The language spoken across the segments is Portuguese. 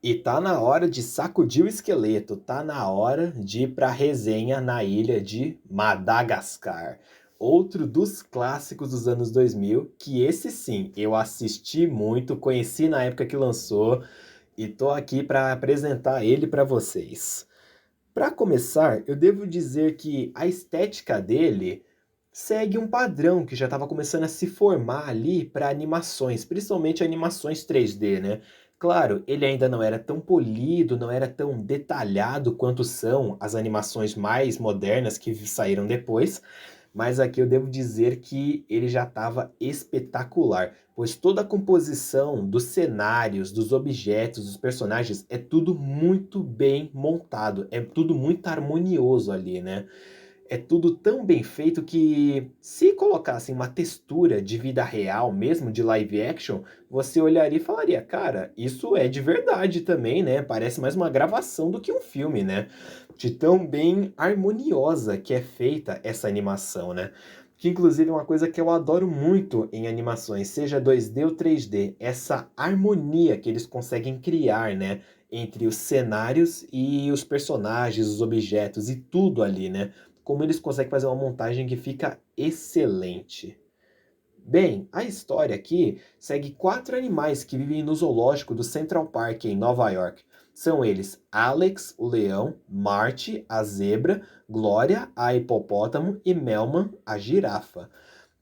E tá na hora de sacudir o esqueleto, tá na hora de ir pra resenha na ilha de Madagascar. Outro dos clássicos dos anos 2000, que esse sim, eu assisti muito, conheci na época que lançou e tô aqui para apresentar ele para vocês. Para começar, eu devo dizer que a estética dele segue um padrão que já estava começando a se formar ali para animações, principalmente animações 3D, né? Claro, ele ainda não era tão polido, não era tão detalhado quanto são as animações mais modernas que saíram depois, mas aqui eu devo dizer que ele já estava espetacular, pois toda a composição dos cenários, dos objetos, dos personagens é tudo muito bem montado, é tudo muito harmonioso ali, né? É tudo tão bem feito que, se colocassem uma textura de vida real, mesmo de live action, você olharia e falaria: cara, isso é de verdade também, né? Parece mais uma gravação do que um filme, né? De tão bem harmoniosa que é feita essa animação, né? Que inclusive é uma coisa que eu adoro muito em animações, seja 2D ou 3D, essa harmonia que eles conseguem criar, né? Entre os cenários e os personagens, os objetos e tudo ali, né? Como eles conseguem fazer uma montagem que fica excelente. Bem, a história aqui segue quatro animais que vivem no zoológico do Central Park em Nova York. São eles Alex, o leão, Marty, a zebra, Glória, a hipopótamo e Melman, a girafa.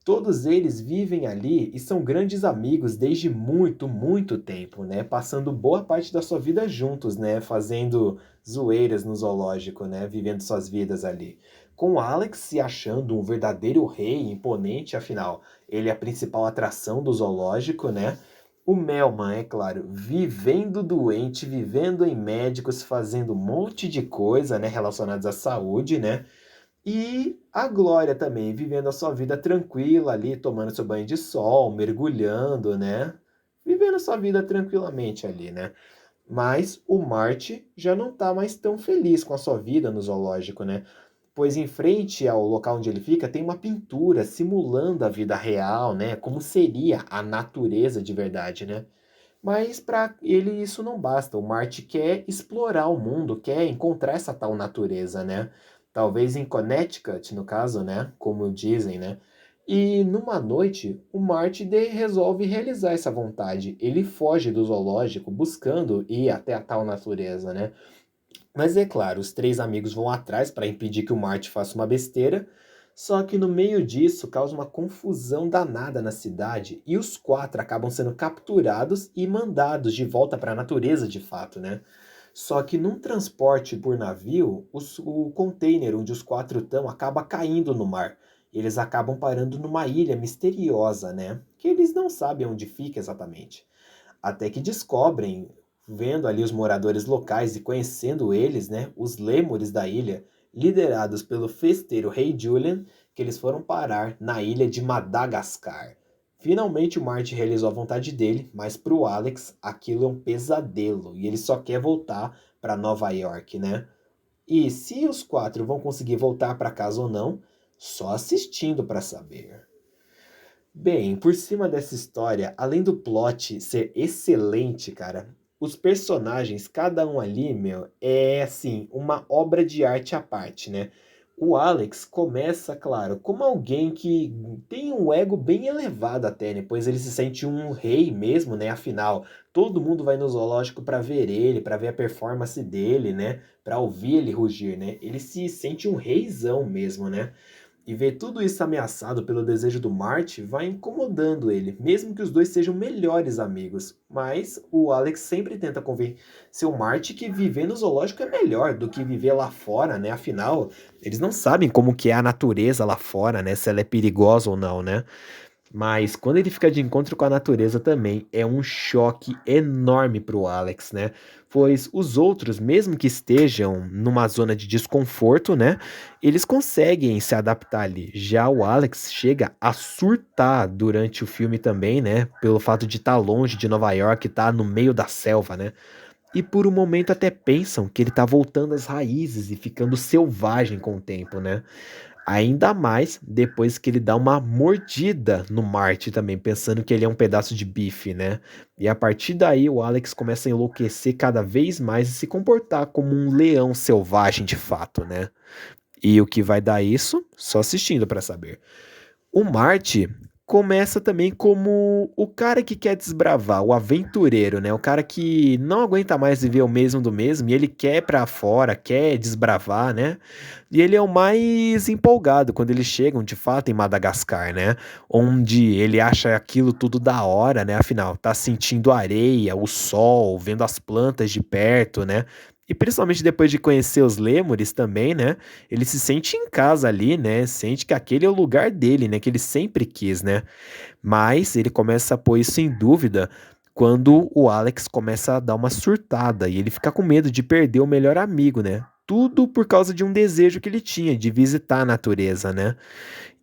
Todos eles vivem ali e são grandes amigos desde muito, muito tempo, né? Passando boa parte da sua vida juntos, né? Fazendo zoeiras no zoológico, né? Vivendo suas vidas ali. Com Alex se achando um verdadeiro rei imponente, afinal, ele é a principal atração do zoológico, né? O Melman, é claro, vivendo doente, vivendo em médicos, fazendo um monte de coisa, né? Relacionadas à saúde, né? E a Glória também, vivendo a sua vida tranquila ali, tomando seu banho de sol, mergulhando, né? Vivendo a sua vida tranquilamente ali, né? Mas o Marte já não tá mais tão feliz com a sua vida no zoológico, né? Pois em frente ao local onde ele fica tem uma pintura simulando a vida real, né? Como seria a natureza de verdade, né? Mas para ele isso não basta. O Marte quer explorar o mundo, quer encontrar essa tal natureza, né? Talvez em Connecticut, no caso, né? Como dizem, né? E numa noite, o Marte resolve realizar essa vontade. Ele foge do zoológico buscando ir até a tal natureza, né? Mas é claro, os três amigos vão atrás para impedir que o Marte faça uma besteira, só que no meio disso causa uma confusão danada na cidade e os quatro acabam sendo capturados e mandados de volta para a natureza de fato, né? Só que num transporte por navio, o container onde os quatro estão acaba caindo no mar. Eles acabam parando numa ilha misteriosa, né? Que eles não sabem onde fica exatamente. Até que descobrem, vendo ali os moradores locais e conhecendo eles, né, os lêmures da ilha, liderados pelo festeiro Rei Julian, que eles foram parar na ilha de Madagascar. Finalmente o Marty realizou a vontade dele, mas para o Alex aquilo é um pesadelo e ele só quer voltar para Nova York, né? E se os quatro vão conseguir voltar para casa ou não, só assistindo para saber. Bem, por cima dessa história, além do plot ser excelente, cara, os personagens, cada um ali, meu, é assim, uma obra de arte à parte, né? O Alex começa, claro, como alguém que tem um ego bem elevado até, né? Pois ele se sente um rei mesmo, né? Afinal, todo mundo vai no zoológico para ver ele, para ver a performance dele, né? Para ouvir ele rugir, né? Ele se sente um reizão mesmo, né? E ver tudo isso ameaçado pelo desejo do Marty vai incomodando ele, mesmo que os dois sejam melhores amigos. Mas o Alex sempre tenta convencer o Marty que viver no zoológico é melhor do que viver lá fora, né? Afinal, eles não sabem como que é a natureza lá fora, né? Se ela é perigosa ou não, né? Mas quando ele fica de encontro com a natureza também, é um choque enorme para o Alex, né? Pois os outros, mesmo que estejam numa zona de desconforto, né? Eles conseguem se adaptar ali. Já o Alex chega a surtar durante o filme também, né? Pelo fato de estar longe de Nova York, estar no meio da selva, né? E por um momento até pensam que ele tá voltando às raízes e ficando selvagem com o tempo, né? Ainda mais depois que ele dá uma mordida no Marty também, pensando que ele é um pedaço de bife, né? E a partir daí o Alex começa a enlouquecer cada vez mais e se comportar como um leão selvagem de fato, né? E o que vai dar isso? Só assistindo pra saber. O Marty começa também como o cara que quer desbravar, o aventureiro, né? O cara que não aguenta mais viver o mesmo do mesmo e ele quer ir pra fora, quer desbravar, né? E ele é o mais empolgado quando eles chegam de fato em Madagascar, né? Onde ele acha aquilo tudo da hora, né? Afinal, tá sentindo a areia, o sol, vendo as plantas de perto, né? E principalmente depois de conhecer os lêmures também, né? Ele se sente em casa ali, né? Sente que aquele é o lugar dele, né? Que ele sempre quis, né? Mas ele começa a pôr isso em dúvida quando o Alex começa a dar uma surtada e ele fica com medo de perder o melhor amigo, né? Tudo por causa de um desejo que ele tinha de visitar a natureza, né?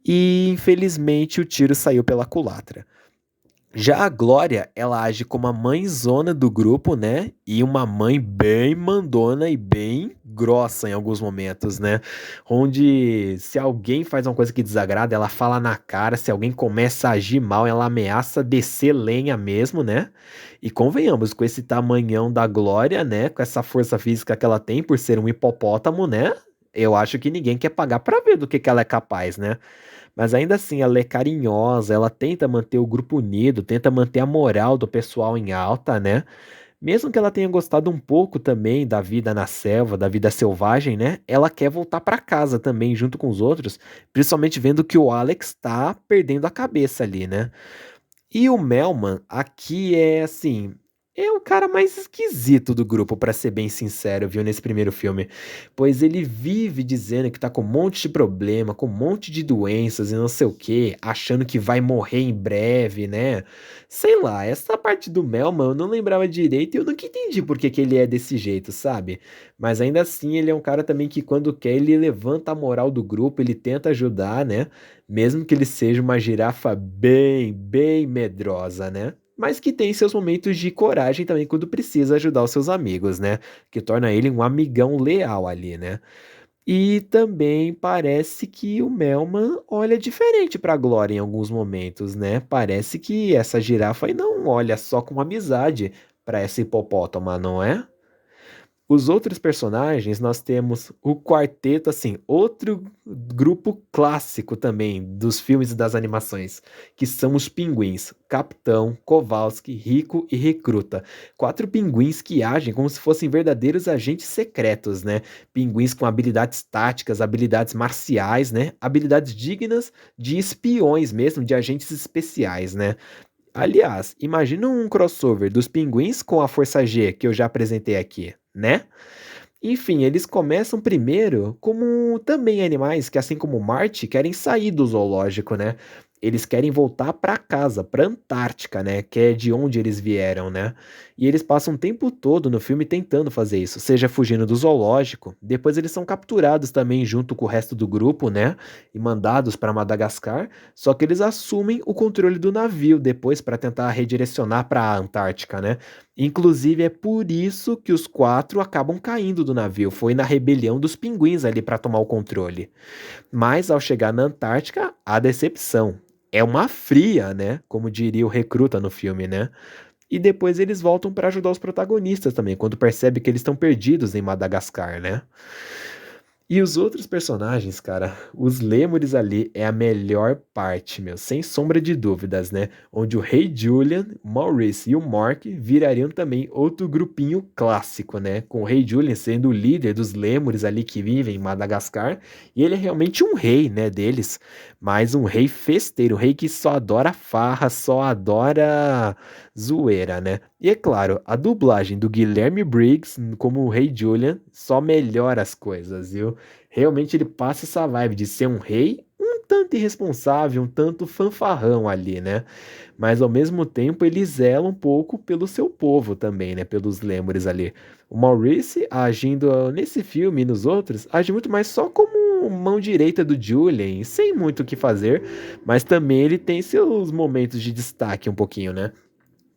E infelizmente o tiro saiu pela culatra. Já a Glória, ela age como a mãezona do grupo, né? E uma mãe bem mandona e bem grossa em alguns momentos, né? Onde se alguém faz uma coisa que desagrada, ela fala na cara, se alguém começa a agir mal, ela ameaça descer lenha mesmo, né? E convenhamos, com esse tamanhão da Glória, né? Com essa força física que ela tem por ser um hipopótamo, né? Eu acho que ninguém quer pagar pra ver do que ela é capaz, né? Mas ainda assim, ela é carinhosa, ela tenta manter o grupo unido, tenta manter a moral do pessoal em alta, né? Mesmo que ela tenha gostado um pouco também da vida na selva, da vida selvagem, né? Ela quer voltar pra casa também, junto com os outros, principalmente vendo que o Alex tá perdendo a cabeça ali, né? E o Melman aqui é assim, é o cara mais esquisito do grupo, pra ser bem sincero, viu, nesse primeiro filme. Pois ele vive dizendo que tá com um monte de problema, com um monte de doenças e não sei o quê, achando que vai morrer em breve, né? Sei lá, essa parte do Melman eu não lembrava direito e eu nunca entendi por que que ele é desse jeito, sabe? Mas ainda assim, ele é um cara também que quando quer, ele levanta a moral do grupo, ele tenta ajudar, né? Mesmo que ele seja uma girafa bem medrosa, né? Mas que tem seus momentos de coragem também quando precisa ajudar os seus amigos, né? Que torna ele um amigão leal ali, né? E também parece que o Melman olha diferente pra Glória em alguns momentos, né? Parece que essa girafa aí não olha só com amizade pra essa hipopótama, não é? Os outros personagens, nós temos o quarteto, assim, outro grupo clássico também dos filmes e das animações, que são os pinguins, Capitão, Kowalski, Rico e Recruta. Quatro pinguins que agem como se fossem verdadeiros agentes secretos, né? Pinguins com habilidades táticas, habilidades marciais, né? Habilidades dignas de espiões mesmo, de agentes especiais, né? Aliás, imagina um crossover dos pinguins com a Força G que eu já apresentei aqui, né? Enfim, eles começam primeiro como também animais que, assim como Marte, querem sair do zoológico, né? Eles querem voltar para casa, para Antártica, né? Que é de onde eles vieram, né? E eles passam o tempo todo no filme tentando fazer isso, seja fugindo do zoológico. Depois eles são capturados também junto com o resto do grupo, né? E mandados para Madagascar. Só que eles assumem o controle do navio depois para tentar redirecionar para a Antártica, né? Inclusive é por isso que os quatro acabam caindo do navio. Foi na rebelião dos pinguins ali para tomar o controle. Mas ao chegar na Antártica, a decepção. É uma fria, né? Como diria o recruta no filme, né? E depois eles voltam para ajudar os protagonistas também, quando percebe que eles estão perdidos em Madagascar, né? E os outros personagens, cara, os lêmures ali é a melhor parte, meu, sem sombra de dúvidas, né? Onde o Rei Julian, Maurice e o Mark virariam também outro grupinho clássico, né? Com o Rei Julian sendo o líder dos lêmures ali que vivem em Madagascar, e ele é realmente um rei, né, deles, mas um rei festeiro, um rei que só adora farra, só adora zoeira, né? E é claro, a dublagem do Guilherme Briggs como o Rei Julian só melhora as coisas, viu? Realmente ele passa essa vibe de ser um rei um tanto irresponsável, um tanto fanfarrão ali, né? Mas ao mesmo tempo ele zela um pouco pelo seu povo também, né? Pelos lêmures ali. O Maurice, agindo nesse filme e nos outros, age muito mais só como mão direita do Julian, sem muito o que fazer, mas também ele tem seus momentos de destaque um pouquinho, né?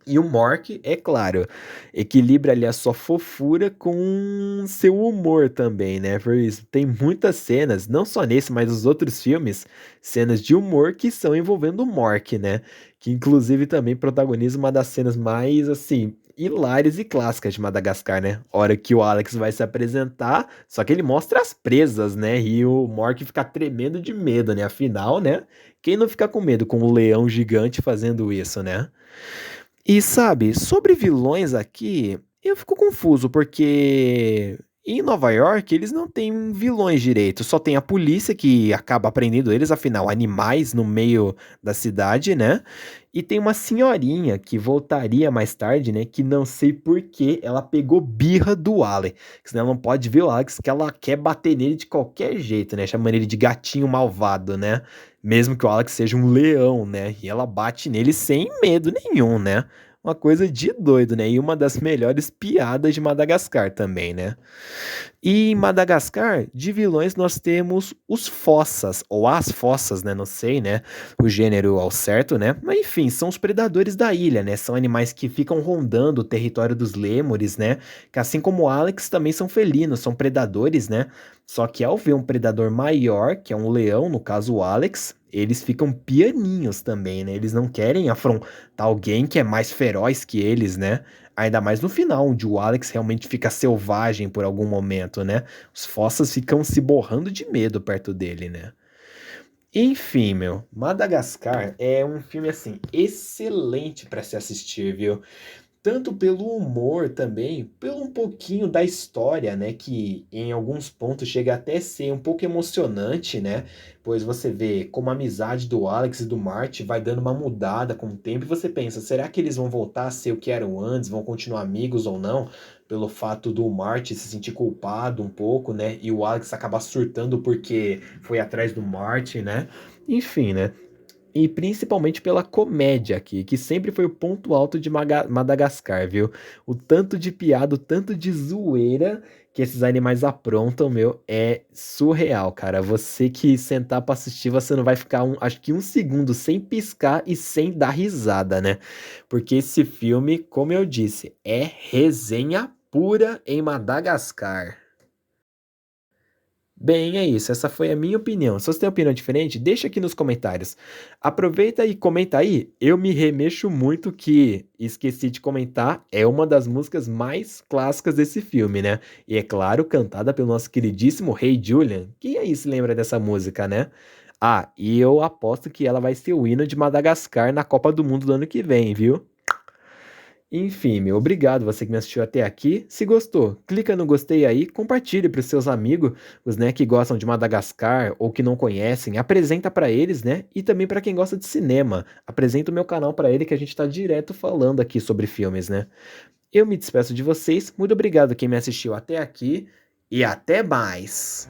E o Mork, é claro, equilibra ali a sua fofura com seu humor também, né? Por isso, tem muitas cenas, não só nesse, mas nos outros filmes, cenas de humor que são envolvendo o Mork, né? Que inclusive também protagoniza uma das cenas mais, assim, hilárias e clássicas de Madagascar, né? Hora que o Alex vai se apresentar, só que ele mostra as presas, né? E o Mork fica tremendo de medo, né? Afinal, né? Quem não fica com medo com o leão gigante fazendo isso, né? E sabe, sobre vilões aqui, eu fico confuso, porque em Nova York eles não têm vilões direito, só tem a polícia que acaba prendendo eles, afinal, animais no meio da cidade, né? E tem uma senhorinha que voltaria mais tarde, né? Que não sei por que ela pegou birra do Alex, senão ela não pode ver o Alex, que ela quer bater nele de qualquer jeito, né? Chamando ele de gatinho malvado, né? Mesmo que o Alex seja um leão, né? E ela bate nele sem medo nenhum, né? Uma coisa de doido, né? E uma das melhores piadas de Madagascar também, né? E em Madagascar, de vilões, nós temos os fossas, ou as fossas, né? Não sei, né? O gênero ao certo, né? Mas enfim, são os predadores da ilha, né? São animais que ficam rondando o território dos lêmures, né? Que assim como o Alex, também são felinos, são predadores, né? Só que ao ver um predador maior, que é um leão, no caso o Alex, eles ficam pianinhos também, né? Eles não querem afrontar alguém que é mais feroz que eles, né? Ainda mais no final, onde o Alex realmente fica selvagem por algum momento, né? Os fossas ficam se borrando de medo perto dele, né? Enfim, meu, Madagascar é um filme assim excelente para se assistir, viu? Tanto pelo humor também, pelo um pouquinho da história, né, que em alguns pontos chega até a ser um pouco emocionante, né? Pois você vê como a amizade do Alex e do Marty vai dando uma mudada com o tempo e você pensa, será que eles vão voltar a ser o que eram antes, vão continuar amigos ou não? Pelo fato do Marty se sentir culpado um pouco, né? E o Alex acabar surtando porque foi atrás do Marty, né? Enfim, né? E principalmente pela comédia aqui, que sempre foi o ponto alto de Madagascar, viu? O tanto de piada, o tanto de zoeira que esses animais aprontam, meu, é surreal, cara. Você que sentar pra assistir, você não vai ficar, acho que um segundo sem piscar e sem dar risada, né? Porque esse filme, como eu disse, é resenha pura em Madagascar. Bem, é isso. Essa foi a minha opinião. Se você tem opinião diferente, deixa aqui nos comentários. Aproveita e comenta aí. Eu me remexo muito que esqueci de comentar. É uma das músicas mais clássicas desse filme, né? E é claro, cantada pelo nosso queridíssimo Rei Julian. Quem aí se lembra dessa música, né? Ah, e eu aposto que ela vai ser o hino de Madagascar na Copa do Mundo do ano que vem, viu? Enfim, meu, obrigado você que me assistiu até aqui. Se gostou, clica no gostei aí, compartilhe para os seus amigos, os né, que gostam de Madagascar ou que não conhecem, apresenta para eles, né? E também para quem gosta de cinema, apresenta o meu canal para ele que a gente está direto falando aqui sobre filmes, né? Eu me despeço de vocês, muito obrigado quem me assistiu até aqui e até mais.